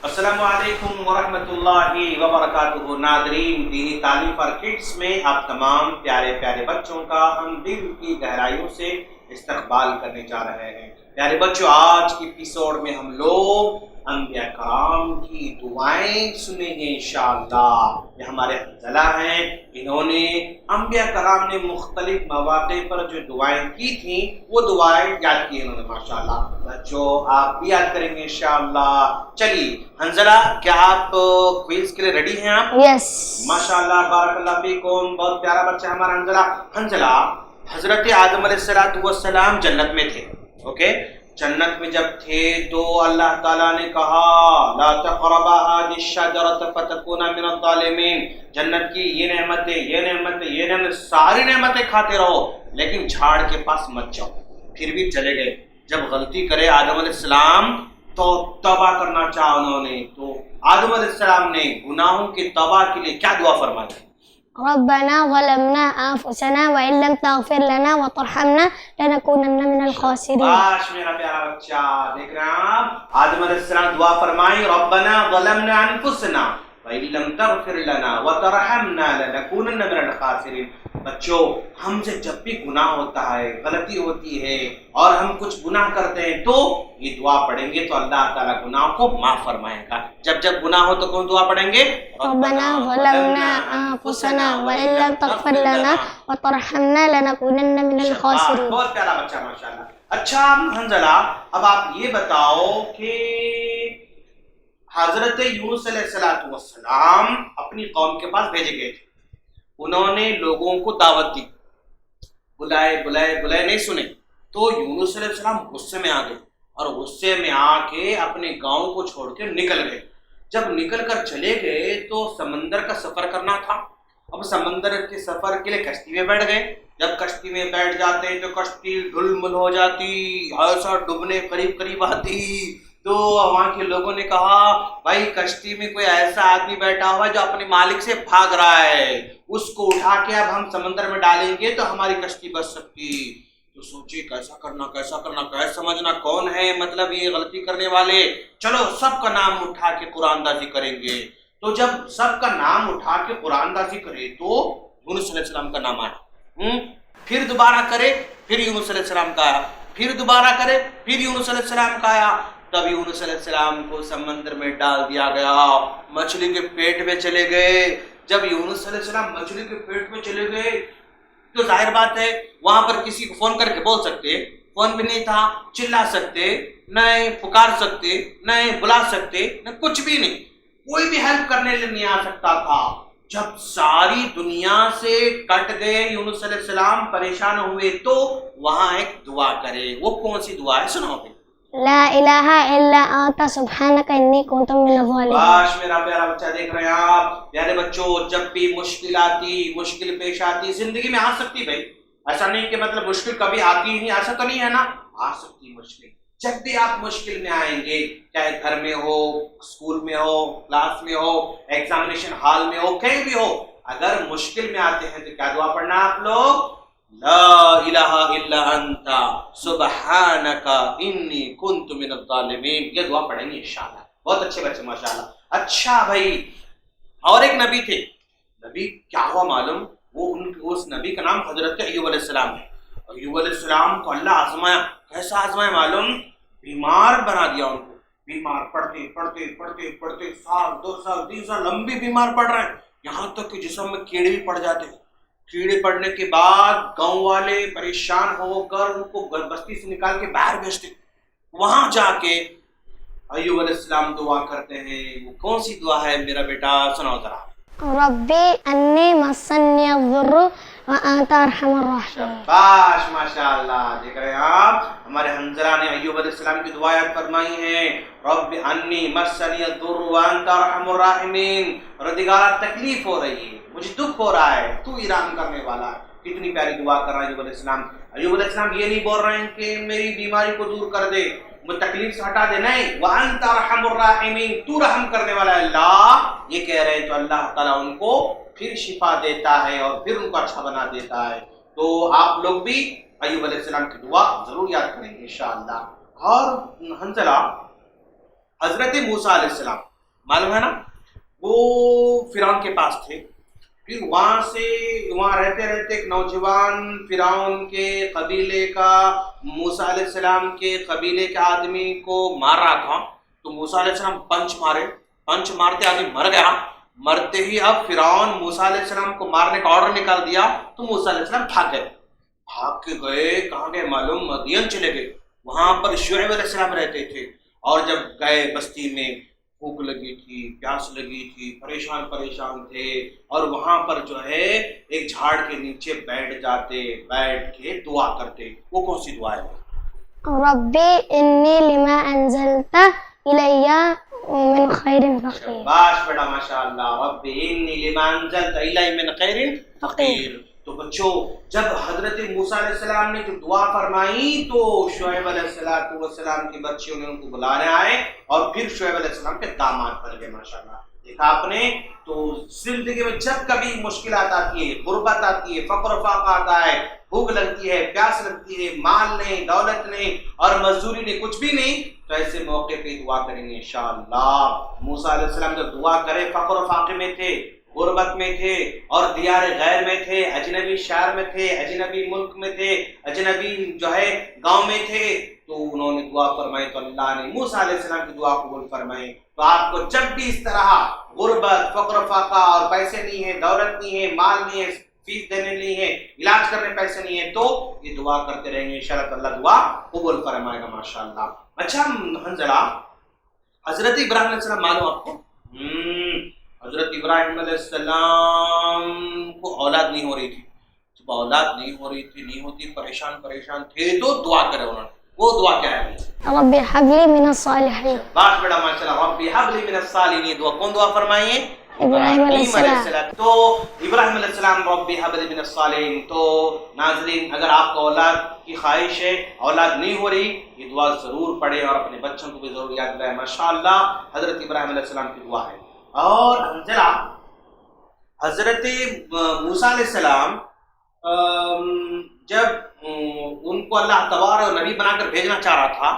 السلام علیکم ورحمۃ اللہ وبرکاتہ. ناظرین، دینی تعلیم فار کڈس میں آپ تمام پیارے پیارے بچوں کا ہم دل کی گہرائیوں سے استقبال کرنے جا رہے ہیں. پیارے بچوں، آج کی ایپیسوڈ میں ہم لوگ انبیاء کرام کی دعائیں سنیں گے انشاءاللہ. یہ ہمارے حنظلہ ہیں، انہوں نے انبیاء کرام نے مختلف مواقع پر جو دعائیں کی تھیں وہ دعائیں یاد کی انہوں نے. ماشاءاللہ بچوں، آپ بھی یاد کریں گے انشاءاللہ. چلیے حنظلہ، کیا آپ کوئز کے لیے ریڈی ہیں؟ آپ یس. ماشاءاللہ، بارک اللہ فیکم. بہت پیارا بچہ ہمارا حنظلہ. حنظلہ، حضرت آدم علیہ السلام جنت میں تھے. اوکے، جنت میں جب تھے تو اللہ تعالیٰ نے کہا لا تقربا هذه الشجرة فتكونا من الظالمین. جنت کی یہ نعمتیں یہ نعمتیں یہ نعمتیں ساری نعمتیں کھاتے رہو لیکن جھاڑ کے پاس مت جاؤ. پھر بھی چلے گئے. جب غلطی کرے آدم علیہ السلام تو توبہ کرنا چاہا انہوں نے، تو آدم علیہ السلام نے گناہوں کی توبہ کے لیے کیا دعا فرمائی؟ ربنا ظلمنا انفسنا وان لم تغفر لنا وترحمنا لنكونن من الخاسرین. باش میرا پیارا بچہ، دیکھ رہے ہیں آپ، آدم علیہ السلام دعا فرمائی ربنا ظلمنا انفسنا وان لم تغفر لنا وترحمنا لنكونن من الخاسرین. بچوں، ہم سے جب بھی گناہ ہوتا ہے، غلطی ہوتی ہے اور ہم کچھ گناہ کرتے ہیں تو یہ دعا پڑھیں گے تو اللہ تعالیٰ گناہوں کو معاف فرمائے گا. جب جب گناہ ہو تو کون دعا پڑھیں گے؟ ربنا ظلمنا انفسنا وان لم تغفر لنا وترحمنا لنكونن من الخاسرین. بہت پیارا بچہ ماشاءاللہ. اچھا حنظلہ، اب آپ یہ بتاؤ کہ حضرت یونس علیہ السلام اپنی قوم کے پاس بھیجے گئے تھے. انہوں نے لوگوں کو دعوت دی، بلائے بلائے بلائے، نہیں سنے تو یونس علیہ السلام غصے میں آ گئے اور غصے میں آ کے اپنے گاؤں کو چھوڑ کے نکل گئے. جب نکل کر چلے گئے تو سمندر کا سفر کرنا تھا. اب سمندر کے سفر کے لیے کشتی میں بیٹھ گئے. جب کشتی میں بیٹھ جاتے ہیں تو کشتی ڈھل مل ہو جاتی، ایسا ڈوبنے قریب قریب آتی. تو وہاں کے لوگوں نے کہا بھائی کشتی میں کوئی ایسا آدمی بیٹھا ہوا ہے جو اپنے مالک سے بھاگ رہا ہے، اس کو اٹھا کے اب ہم سمندر میں ڈالیں گے تو ہماری کشتی بچ سکتی. تو سوچے کیسا کرنا کیسے سمجھنا کون ہے مطلب یہ غلطی کرنے والے. چلو سب کا نام اٹھا کے قرآن دازی کریں گے. تو جب سب کا نام اٹھا کے قرآن دازی کرے تو یونس علیہ السلام کا نام آیا. پھر دوبارہ کرے پھر یونس علیہ السلام کا آیا، پھر دوبارہ کرے پھر یونس علیہ السلام کا آیا. تب یونس علیہ السلام کو سمندر میں ڈال دیا گیا، مچھلی کے پیٹ میں چلے گئے. جب یونس علیہ السلام مچھلی کے پیٹ میں چلے گئے تو ظاہر بات ہے وہاں پر کسی کو فون کر کے بول سکتے، فون بھی نہیں تھا، چلا سکتے نہیں، پکار سکتے نہیں، بلا سکتے نہ، کچھ بھی نہیں، کوئی بھی ہیلپ کرنے لیے نہیں آ سکتا تھا. جب ساری دنیا سے کٹ گئے یونس علیہ السلام، پریشان ہوئے تو وہاں ایک دعا کرے. وہ کون سی دعا ہے سناؤ گے؟ لا الہ الا انت سبحانک انی کنت من الظالمین. باش میرا پیارا بچہ، دیکھ رہے ہیں آپ پیارے بچوں، جب بھی مشکل آتی، مشکل پیش آتی، زندگی میں آ سکتی بھائی، ایسا نہیں کہ مطلب مشکل کبھی آتی ہی نہیں، ایسا تو نہیں ہے نا، آ سکتی مشکل. جب بھی آپ مشکل میں آئیں گے، چاہے گھر میں ہو، اسکول میں ہو، کلاس میں ہو، ایگزامینیشن ہال میں ہو، کہیں بھی ہو، اگر مشکل میں آتے ہیں تو کیا دعا پڑھنا ہے آپ لوگ؟ لا الہ الا انت سبحانک انی کنت من الظالمین. یہ دعا پڑھیں گے انشاءاللہ. بہت اچھے بچے ماشاءاللہ. اچھا بھائی، اور ایک نبی تھے. نبی کیا ہوا معلوم؟ وہ اس نبی کا نام حضرت ایوب علیہ السلام ہے. ایوب علیہ السلام کو اللہ آزمایا. کیسا آزمایا معلوم؟ بیمار بنا دیا ان کو. بیمار پڑھتے پڑھتے پڑھتے پڑھتے سال 2 سال 3 سال لمبی بیمار پڑ رہے ہیں، یہاں تک کہ جسم میں کیڑے بھی پڑ جاتے ہیں. کیڑے پڑنے کے بعد گاؤں والے پریشان ہو کر ان کو بستی سے نکال کے باہر بھیجتے. وہاں جا کے ایوب علیہ السلام دعا کرتے ہیں. وہ کون سی دعا ہے میرا بیٹا؟ سناؤ ذرا. ربی انی مسنی الضر وانت ارحم الراحمین. باش ماشاءاللہ. دیکھ رہے ہیں آپ ہمارے حنظلہ نے ایوب علیہ السلام کی دعا یاد فرمائی ہے. رب انی مسنی الضر وانت ارحم الراحمین. پروردگارا تکلیف ہو رہی ہے، مجھے دکھ ہو رہا ہے، تو رحم کرنے والا ہے. کتنی پیاری دعا کر رہا ہے ایوب علیہ السلام. ایوب علیہ السلام یہ نہیں بول رہے ہیں کہ میری بیماری کو دور کر دے، وہ تکلیف سے ہٹا دے، نہیں، وانت ارحم الراحمین، تو رحم کرنے والا ہے اللہ، یہ کہہ رہے ہیں. تو اللہ تعالیٰ ان کو پھر شفا دیتا ہے اور پھر ان کو اچھا بنا دیتا ہے. تو آپ لوگ بھی ایوب علیہ السلام کی دعا ضرور یاد کریں گے انشاءاللہ. اور حنظلہ، حضرت موسیٰ علیہ السلام मालूम है ना, वो फिरौन के पास थे। फिर वहां से वहां रहते रहते एक नौजवान फिरौन के कबीले का मूसा अलैहिस्सलाम के कबीले के आदमी को मार रहा था। तो मूसा अलैहिस्सलाम पंच मारे, पंच मारते आदमी मर गया। मरते ही अब फिरौन मूसा अलैहिस्सलाम को मारने का ऑर्डर निकाल दिया। तो मूसा अलैहिस्सलाम भाग गए। भाग के गए कहाँ गए मालूम, मदियन चले गए। वहां पर शुएब अलैहिस्सलाम रहते थे। और जब गए बस्ती में, भूख लगी थी, प्यास लगी थी, परेशान परेशान थे, और वहां पर जो है एक झाड़ के नीचे बैठ जाते, बैठ के दुआ करते। वो कौन सी दुआ है? रब्बी इन्नी लिमा अंज़लता इलैया मिन खैरिन फकीर। शाबाश बेटा, माशाअल्लाह। रब्बी इन्नी लिमा अंज़लता इलैया मिन खैरिन फकीर। तो बच्चों, जब हजरत मूसा अलैहिस्सलाम ने जो दुआ फरमाई तो शुएब अलैहिस्सलाम के बच्चों ने उनको बुलाने आए और फिर शुएब अलैहिस्सलाम के दामाद बन गए। माशाअल्लाह, देखा आपने। तो जिंदगी में जब कभी मुश्किलात आती है, गुर्बत आती है, फक्र फाका आता है, भूख लगती है, प्यास लगती है, माल नहीं, दौलत नहीं और मजदूरी नहीं, कुछ भी नहीं, तो ऐसे मौके पे दुआ करेंगे इंशाअल्लाह। मूसा अलैहिस्सलाम जब दुआ करे, फक्र फाके में थे, गुर्बत में थे और दियार गैर में थे, अजनबी शहर में थे, अजनबी मुल्क में थे, अजनबी जो है गांव में थे, तो उन्होंने दुआ फरमाई तो अल्लाह ने मूसा अलैहिस्सलाम की दुआ कबूल फरमाई। तो आपको जब भी इस तरह गुर्बत, फक्र फाका और पैसे नहीं है, दौलत नहीं है, माल नहीं है, फीस देने नहीं है, इलाज करने पैसे नहीं है, तो ये दुआ करते रहेंगे, इंशाअल्लाह अल्लाह दुआ कबूल फरमाएगा। माशाअल्लाह। अच्छा हंजला, हजरत इब्राहिम अलैहिस्सलाम मालूम आपको? हजरत इब्राहिम अलैहिस्सलाम को औलाद नहीं हो रही थी। जब औलाद नहीं हो रही थी, नहीं होती, परेशान परेशान थे, तो दुआ करे उन्होंने। वो दुआ क्या है? रब्बी हबली मिनस सालिहीन। बात बेटा माशाअल्लाह। रब्बी हबली मिनस सालिहीन दुआ कौन दुआ फरमाई है? इब्राहिम अलैहिस्सलाम। तो इब्राहिम अलैहिस्सलाम रब्बी हबली मिनस सालिहीन। तो नाज़रीन, अगर आपको औलाद की ख्वाहिश है, औलाद नहीं हो रही, ये दुआ जरूर पढ़े और अपने बच्चों को भी जरूर याद दिलाएं। माशाअल्लाह, हजरत इब्राहिम अलैहिस्सलाम की दुआ है। और जरा हजरत मूसा अलैहिस्सलाम जब उनको अल्लाह तबार और नबी बनाकर भेजना चाह रहा था,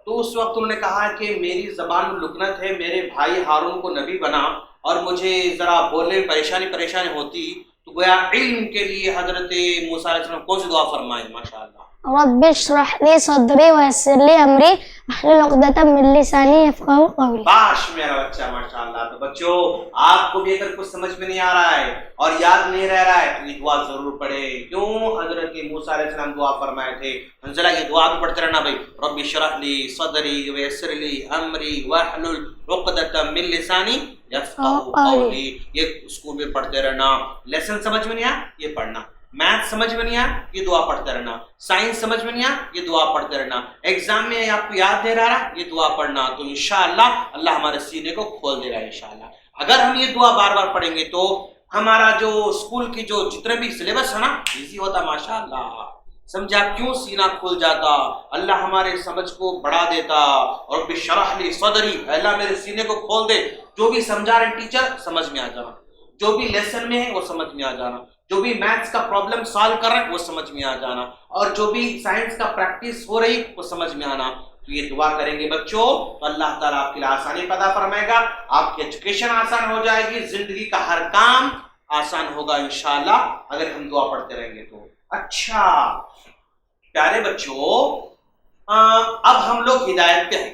तो उस वक्त उन्होंने कहा कि मेरी ज़बान में लुकनत है, मेरे भाई हारून को नबी बना और मुझे ज़रा बोलने में परेशानी होती, तो गोया इल्म के लिए हजरत मूसा अलैहिस्सलाम कौन सी दुआ फरमाई? माशाअल्लाह। रब्बि इश्रह ली सदरी व यस्सिर ली अमरी वहलुल उक़दतम मिन लिसानी यफ़क़हू क़ौली। बाश मेरा बच्चा, माशाअल्लाह। तो बच्चों, आपको भी अगर कुछ समझ में नहीं आ रहा है और याद नहीं रह रहा है, तो ये दुआ जरूर पढ़े। क्यों? हजरत मूसा अलैहिस्सलाम दुआ फरमाए थे। हंजला, ये दुआ भी पढ़ते रहना भाई। रब्बि इश्रह ली सदरी व यस्सिर ली अमरी वहलुल उक़दतम मिन लिसानी यफ़क़हू क़ौली। ये स्कूल में पढ़ते रहना। लेसन समझ में नहीं आया, ये पढ़ना। मैथ समझ में नहीं आया, ये दुआ पढ़ते रहना। साइंस समझ में नहीं आया, ये दुआ पढ़ते रहना। एग्जाम में आपको याद नहीं रहा, ये दुआ पढ़ना। तो इंशाअल्लाह अल्लाह हमारे सीने को खोल देगा इंशाअल्लाह। अगर हम ये दुआ बार बार पढ़ेंगे तो हमारा जो स्कूल की जो जितने भी सिलेबस है ना, इजी होता। माशाअल्लाह, समझा क्यों? सीना खुल जाता, अल्लाह हमारे समझ को बढ़ा देता। और बिशरह ली सदरी, अल्लाह मेरे सीने को खोल दे। जो भी समझा रहे टीचर, समझ में आ जाना। जो भी लेसन में है वो समझ में आ जाना। जो भी मैथ्स का प्रॉब्लम सॉल्व कर रहे हैं वो समझ में आ जाना। और जो भी साइंस का प्रैक्टिस हो रही वो समझ में आना। तो ये दुआ करेंगे बच्चों, तो अल्लाह ताला आपके लिए आसानी पैदा फरमाएगा, आपकी एजुकेशन आसान हो जाएगी, जिंदगी का हर काम आसान होगा इंशाअल्लाह, अगर हम दुआ पढ़ते रहेंगे तो। अच्छा प्यारे बच्चों, अब हम लोग हिदायत पे हैं।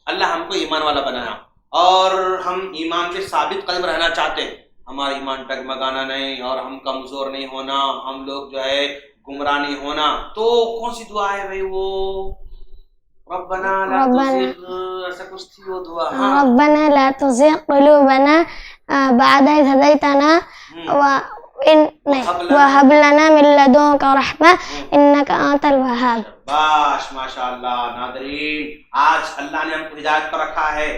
अल्लाह हमको ईमान वाला बनाया और हम ईमान पे साबित कदम रहना चाहते हैं। हमारा ईमान डगमगाना नहीं और हम कमजोर नहीं होना, हम लोग जो है गुमराह नहीं होना। तो कौन सी दुआ है भाई? वो रब्बना ला तुज़िग़, ऐसा कुछ थी वो दुआ। रब्बना ला तुज़िग़ क़ुलूबना बअद इज़ हदैतना व हब लना मिन लदुनका रहमा इन्नका अंतल वहाब। बाश माशाअल्लाह। नाज़रीन, आज अल्लाह ने हमको हिदायत पर रखा है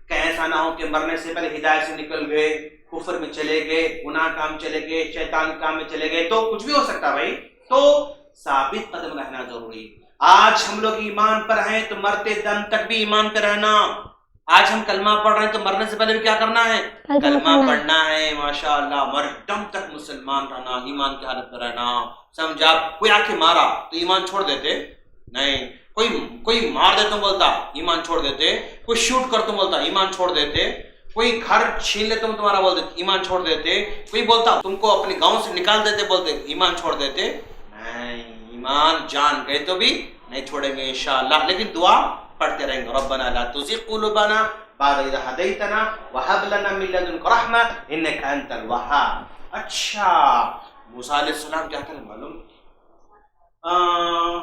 कि ऐसा ना हो कि मरने से पहले हिदायत से निकल गए, कुफर में चले गए, गुनाह काम चले गए, शैतान काम में चले गए, तो कुछ भी हो सकता है भाई। तो साबित कदम रहना जरूरी। आज हम लोग ईमान पर हैं तो मरते दम तक भी ईमान पर रहना। आज हम कलमा पढ़ रहे हैं तो मरने से पहले भी क्या करना है? कलमा पढ़ना है। माशाअल्लाह, मरते दम तक मुसलमान रहना, ईमान की हालत में रहना। समझा? कोई आके मारा तो ईमान छोड़ देते नहीं, कोई मार दे तो बोलता ईमान छोड़ देते, कोई शूट कर तो बोलता ईमान छोड़ देते। कोई घर छीन ले तुम तुम्हारा बोल देते ईमान छोड़ देते, कोई बोलता तुमको अपने गांव से निकाल देते बोलते ईमान छोड़ देते, नहीं, ईमान जान गए तो भी नहीं छोड़ेंगे इंशाअल्लाह, लेकिन दुआ पढ़ते रहेंगे। रब्बना ला तुज़िग़ क़ुलूबना बाद इज़ हदैतना व हब लना मिन लदुनका रहमा इन्नका अंतल वहाब। अच्छा, मूसा अलैहिस्सलाम क्या करें मालूम,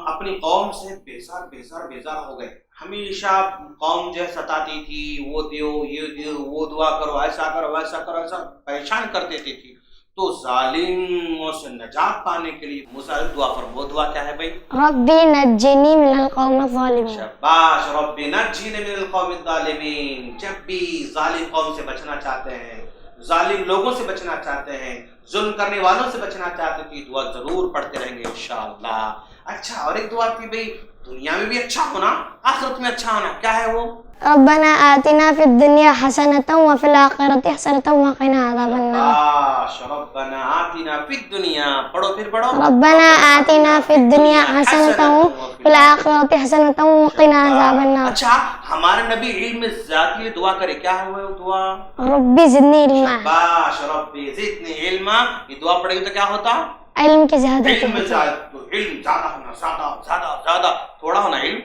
अपनी कौम से बेजार हो गए। हमेशा कौम जो है सताती थी, वो दियो ये दियो, वो दुआ करो, ऐसा करो वैसा करो, ऐसा परेशान कर देती थी। तो जालिमों से निजात पाने के लिए मूसा दुआ फरमा, वो दुआ क्या है भाई? रब्बी नज्जिनी मिनल कौमिज़ ज़ालिमीन। शाबाश, रब्बी नज्जिनी मिनल कौमिज़ ज़ालिमीन। जब भी जालिम कौम से बचना चाहते हैं, जालिम लोगों से बचना चाहते हैं, जुल्म करने वालों से बचना चाहते हैं, दुआ जरूर पढ़ते रहेंगे इंशाअल्लाह। अच्छा, और एक दुआ थी भाई, दुनिया में भी अच्छा होना, आखिरत में अच्छा होना, क्या है वो? रब्बना आतिना फिद दुनिया हसनतन व फिल आखिरति हसनतन व क़िना अज़ाबन्नार। रब्बना आतिना फिद दुनिया, पढ़ो फिर पढ़ो। रब्बना आतिना फिद दुनिया हसनतन व फिल आखिरति हसनतन व क़िना अज़ाबन्नार। अच्छा, हमारे नबी इल्म ज़ाती में दुआ करे, क्या है वो दुआ? रब्बी ज़िदनी इल्मा। शाबाश, रब्बी ज़िदनी इल्मा। ये दुआ पढ़ेगी तो क्या होता? इल्म की ज़्यादा, इल्म ज़्यादा होना, ज़्यादा थोड़ा होना इल्म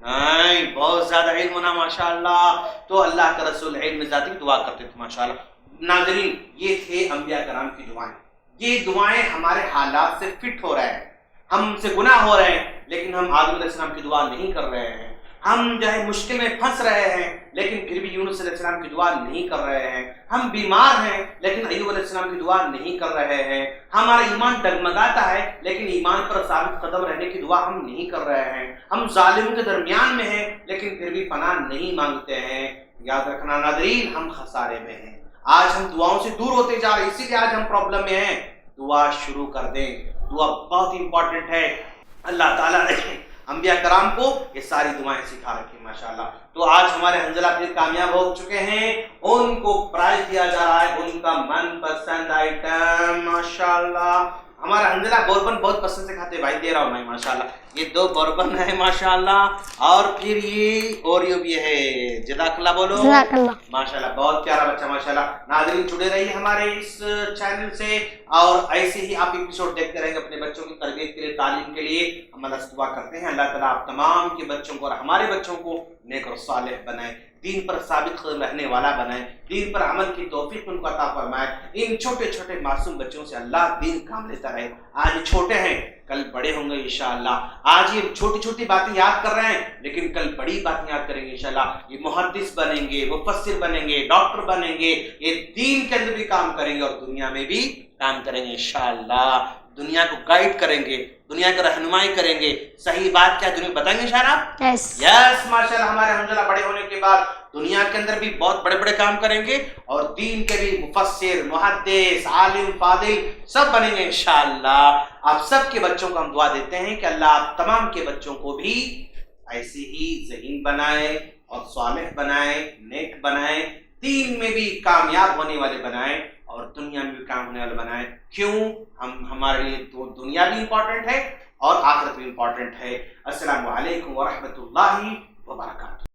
नहीं, बहुत ज्यादा इल्म होना माशाअल्लाह। तो अल्लाह का रसूल इल्म ज़ाती की दुआ करते थे माशाअल्लाह। नाज़रीन, ये थे अंबिया कराम की दुआएं। ये दुआएं हमारे हालात से फिट हो रहे हैं, हमसे गुनाह हो रहे हैं लेकिन हम आदम अलैहिस्सलाम की दुआ नहीं कर रहे हैं। हम जो है मुश्किल में फंस रहे हैं लेकिन फिर भी यूनुस अलैहिस्सलाम की दुआ नहीं कर रहे हैं। हम बीमार हैं लेकिन अय्यूब अलैहिस्सलाम की दुआ नहीं कर रहे हैं। हमारा ईमान डगमगाता है लेकिन ईमान पर साबित कदम रहने की दुआ हम नहीं कर रहे हैं। हम जालिमों के दरमियान में हैं लेकिन फिर भी पनाह नहीं मांगते हैं। याद रखना नाज़रीन, हम खसारे में हैं। आज हम दुआओं से दूर होते जा रहे हैं, इसीलिए आज हम प्रॉब्लम में हैं। दुआ शुरू कर दें, दुआ बहुत इंपॉर्टेंट है। अल्लाह ताला ने अंबिया कराम को ये सारी दुआएं सिखा रखी माशाअल्लाह। तो आज हमारे हंजला फिर कामयाब हो चुके हैं, उनको प्राइज दिया जा रहा है, उनका मनपसंद आइटम माशाअल्लाह। हमारा हंजला बोरबन बहुत पसंद से खाते भाई, दे रहा हूँ मैं माशाअल्लाह। ये 2 बोरबन है माशाअल्लाह, और फिर ये ओरियो भी है। जज़ाकल्लाह बोलो माशाअल्लाह, बहुत प्यारा बच्चा माशाअल्लाह। नाज़रीन, जुड़े रहिए हमारे इस चैनल से और ऐसे ही आप एपिसोड देखते रहेंगे अपने बच्चों की तरबियत के लिए, तालीम के लिए। हम अल्लाह से दुआ करते हैं अल्लाह ताला आप तमाम के बच्चों को और हमारे बच्चों को नेक और सालिह बनाए, दीन पर साबित कदम रहने वाला बनाए, दीन पर अमल की तौफीक उनको अता फरमाए। इन छोटे छोटे मासूम बच्चों से अल्लाह दीन काम लेता रहे। आज छोटे हैं, कल बड़े होंगे इंशाअल्लाह। आज ये छोटी छोटी बातें याद कर रहे हैं लेकिन कल बड़ी बातें याद करेंगे इंशाअल्लाह। ये मुहद्दिस बनेंगे, मुफस्सिर बनेंगे, डॉक्टर बनेंगे, ये दीन के अंदर भी काम करेंगे और दुनिया में भी काम करेंगे इंशाअल्लाह। दुनिया को गाइड करेंगे, दुनिया की रहनुमाई करेंगे, सही बात क्या दुनिया बताएंगे इंशाअल्लाह। यस माशाअल्लाह, हमारे हंजला बड़े होने के बाद दुनिया के अंदर भी बहुत बड़े बड़े काम करेंगे और दीन के भी मुफस्सिर, मुहद्दिस, आलिम, फादिल सब बनेंगे इंशाअल्लाह। आप सब के बच्चों को हम दुआ देते हैं कि अल्लाह आप तमाम के बच्चों को भी ऐसे ही ज़हीन बनाए और सालिह बनाए, नेक बनाए, दीन में भी कामयाब होने वाले बनाए और दुनिया में भी काम होने वाले बनाए। क्यों? हमारे लिए तो दुनिया भी इम्पोर्टेंट है और आखिरत भी इम्पोर्टेंट है। अस्सलामु अलैकुम व रहमतुल्लाहि व बरकातहू।